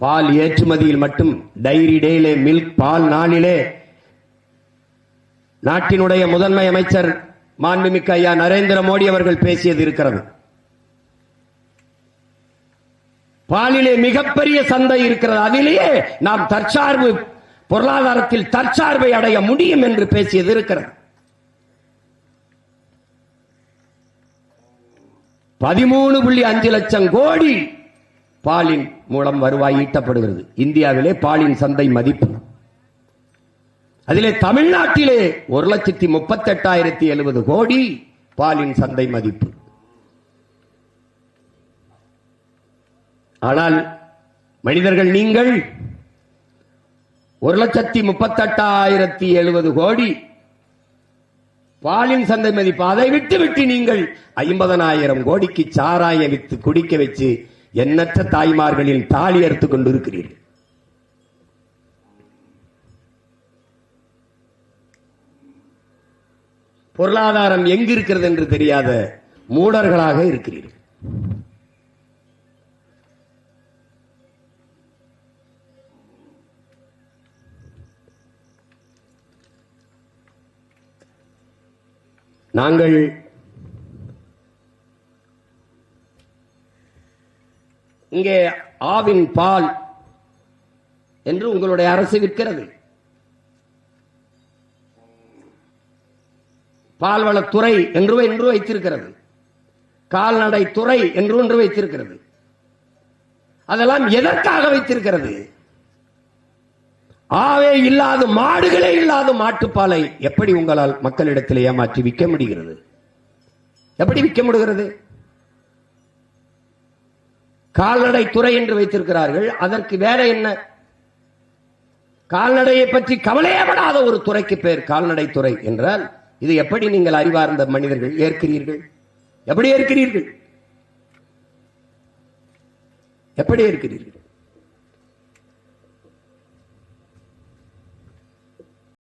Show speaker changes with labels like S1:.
S1: பால் ஏற்றுமதியில் மட்டும் diary டேயிலே milk பால் நாளிலே நாட்டினுடைய முதன்மை அமைச்சர் மாண்புமிக்க ஐயா நரேந்திர மோடி அவர்கள் பேசியது இருக்கிறது. பாலிலே மிகப்பெரிய சந்தை இருக்கிறது, அதிலேயே நாம் தற்சார்பு பொருளாதாரத்தில் தற்சார்பை அடைய முடியும் என்று பேசியது இருக்கிறது. 13.5 லட்சம் கோடி பாலின் மூலம் வருவாய் ஈட்டப்படுகிறது. இந்தியாவிலே பாலின் சந்தை மதிப்பு, அதிலே தமிழ்நாட்டிலே 1,38,070 கோடி பாலின் சந்தை மதிப்பு. ஆனால் மனிதர்கள் நீங்கள் 1,38,070 கோடி பாலின் சந்தை மதிப்பு, அதை விட்டு நீங்கள் 50,000 கோடிக்கு சாராய வித்து குடிக்க வச்சு எண்ணற்ற தாய்மார்களின் தாலி அறுத்துக் கொண்டிருக்கிறீர்கள். பொருளாதாரம் எங்கு இருக்கிறது என்று தெரியாத மூடர்களாக இருக்கிறீர்கள். நாங்கள் இங்கே ஆவின் பால் என்று உங்களுடைய அரசு விற்கிறது. பால்வளத்துறை என்று வைத்திருக்கிறது, கால்நடை துறை என்று வைத்திருக்கிறது. அதெல்லாம் எதற்காக வைத்திருக்கிறது? ஆவே இல்லாத, மாடுகளே இல்லாத மாட்டுப்பாலை எப்படி உங்களால் மக்களிடத்தில் ஏமாற்றி விற்க முடிகிறது? எப்படி விற்க முடிகிறது? கால்நடை துறை என்று வைத்திருக்கிறார்கள், அதற்கு வேற என்ன? கால்நடையை பற்றி கவலையப்படாத ஒரு துறைக்கு பேர் கால்நடை துறை என்றால் இது எப்படி நீங்கள் அறிவார்ந்த மனிதர்கள் ஏற்கிறீர்கள்? எப்படி ஏற்கிறீர்கள்? எப்படி ஏற்கிறீர்கள்?